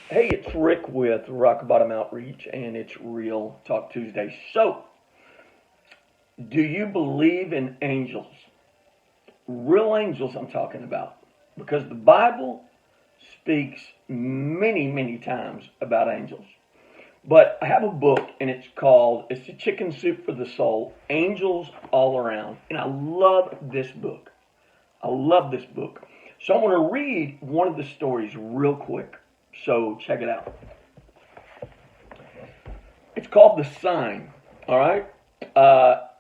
Hey, it's Rick with Rock Bottom Outreach, and it's Real Talk Tuesday. So, do you believe in angels? Real angels, I'm talking about. Because the Bible speaks many, many times about angels. But I have a book, and it's the Chicken Soup for the Soul, Angels All Around. And I love this book. I love this book. So, I want to read one of the stories real quick. So, check it out. It's called The Sign. All right.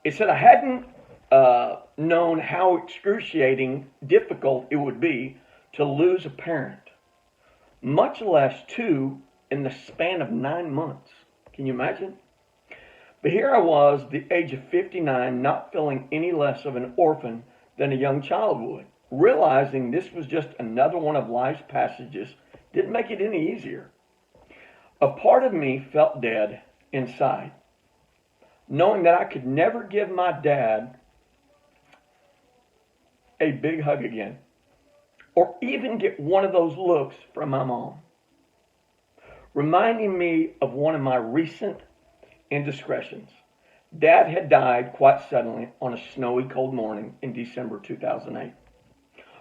It said I hadn't known how excruciating difficult it would be to lose a parent, much less two in the span of 9 months. Can you imagine? But here I was, the age of 59, not feeling any less of an orphan than a young child would. Realizing this was just another one of life's passages didn't make it any easier. A part of me felt dead inside, knowing that I could never give my dad a big hug again, or even get one of those looks from my mom, reminding me of one of my recent indiscretions. Dad had died quite suddenly on a snowy cold morning in December 2008.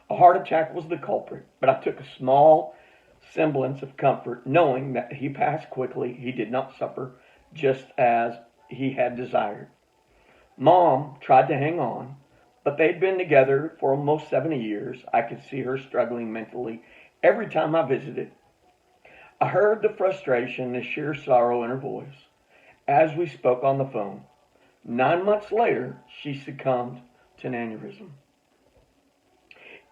A heart attack was the culprit, but I took a small semblance of comfort knowing that he passed quickly. He did not suffer just as he had desired. Mom tried to hang on, but they'd been together for almost 70 years. I could see her struggling mentally every time I visited. I heard the frustration, the sheer sorrow in her voice as we spoke on the phone. 9 months later, she succumbed to an aneurysm.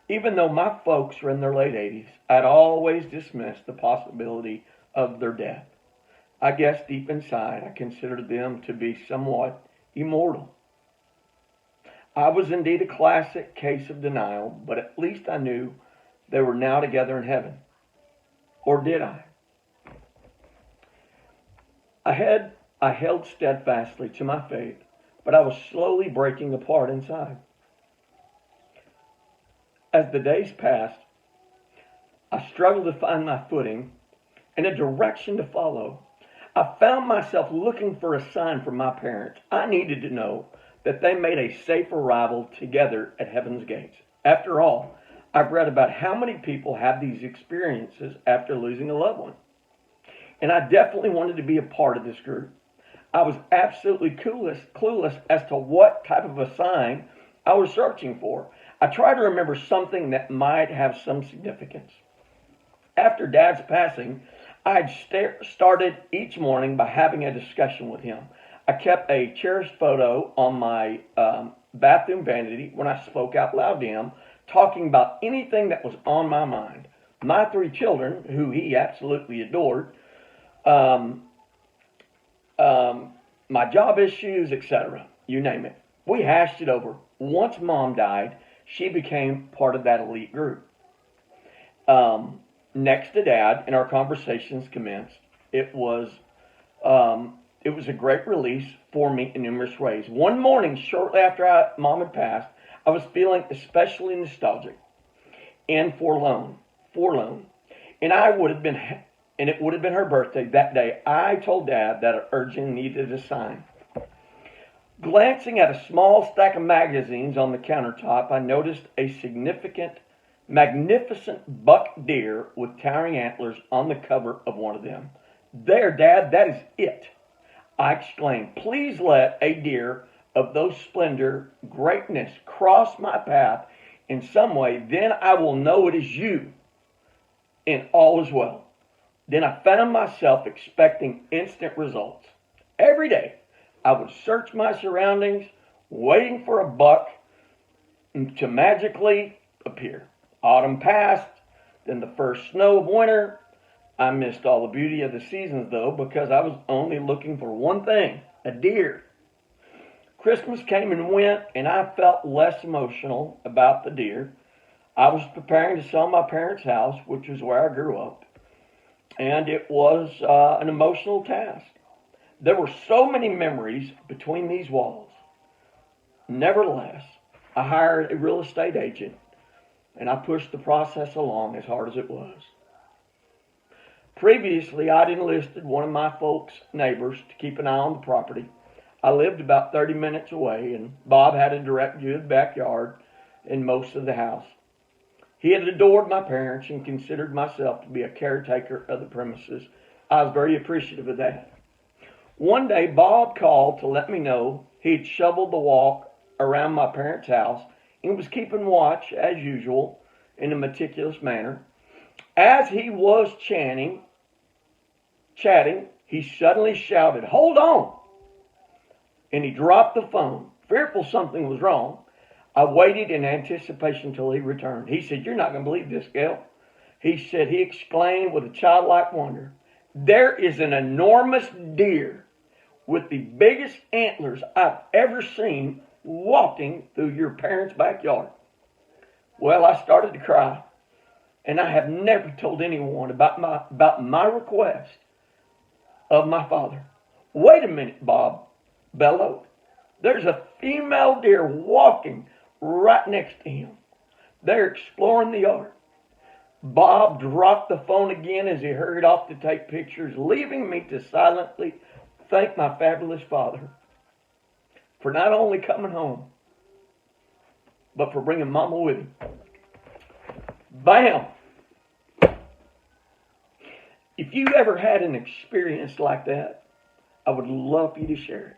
Even though my folks were in their late 80s, I'd always dismissed the possibility of their death. I guess deep inside, I considered them to be somewhat immortal. I was indeed a classic case of denial, but at least I knew they were now together in heaven. Or did I? I held steadfastly to my faith, but I was slowly breaking apart inside. As the days passed, I struggled to find my footing and a direction to follow. I found myself looking for a sign from my parents. I needed to know that they made a safe arrival together at heaven's gates. After all, I've read about how many people have these experiences after losing a loved one. And I definitely wanted to be a part of this group. I was absolutely clueless as to what type of a sign I was searching for. I tried to remember something that might have some significance. After Dad's passing, I had started each morning by having a discussion with him. I kept a cherished photo on my bathroom vanity when I spoke out loud to him, talking about anything that was on my mind. My three children, who he absolutely adored, um, my job issues, etc. You name it. We hashed it over. Once Mom died, she became part of that elite group. Um, Next to Dad, and our conversations commenced. It was it was a great release for me in numerous ways. One morning, shortly after Mom had passed, I was feeling especially nostalgic and forlorn, and I would have been, and it would have been her birthday that day. I told Dad that I urgently needed a sign. Glancing at a small stack of magazines on the countertop, I noticed a magnificent buck deer with towering antlers on the cover of one of them. There, Dad, that is it, I exclaimed. Please let a deer of those splendor, greatness cross my path in some way, then I will know it is you, and all is well. Then I found myself expecting instant results. Every day, I would search my surroundings, waiting for a buck to magically appear. Autumn passed, then the first snow of winter. I missed all the beauty of the seasons, though, because I was only looking for one thing, a deer. Christmas came and went, and I felt less emotional about the deer. I was preparing to sell my parents' house, which is where I grew up, and it was an emotional task. There were so many memories between these walls. Nevertheless, I hired a real estate agent and I pushed the process along as hard as it was. Previously, I'd enlisted one of my folks' neighbors to keep an eye on the property. I lived about 30 minutes away, and Bob had a direct view of the backyard and most of the house. He had adored my parents and considered myself to be a caretaker of the premises. I was very appreciative of that. One day, Bob called to let me know he'd shoveled the walk around my parents' house and was keeping watch, as usual, in a meticulous manner. As he was chatting, he suddenly shouted, "Hold on!" And he dropped the phone. Fearful something was wrong, I waited in anticipation till he returned. He said, "You're not going to believe this, Gale." He exclaimed with a childlike wonder, "There is an enormous deer with the biggest antlers I've ever seen walking through your parents' backyard." Well, I started to cry, and I have never told anyone about my request of my father. "Wait a minute," Bob bellowed. "There's a female deer walking right next to him. They're exploring the yard." Bob dropped the phone again as he hurried off to take pictures, leaving me to silently thank my fabulous father for not only coming home, but for bringing Mama with him. Bam! If you ever had an experience like that, I would love for you to share it.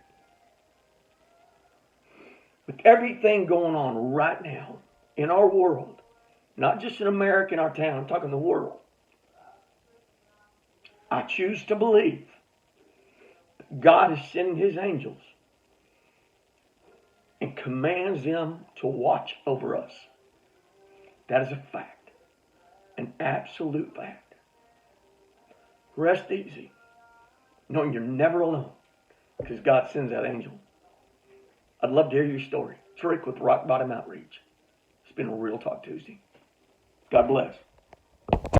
With everything going on right now in our world, not just in America, in our town, I'm talking the world, I choose to believe that God is sending his angels and commands them to watch over us. That is a fact, an absolute fact. Rest easy, knowing you're never alone, because God sends that angel. I'd love to hear your story. It's Rick with Rock Bottom Outreach. It's been a Real Talk Tuesday. God bless.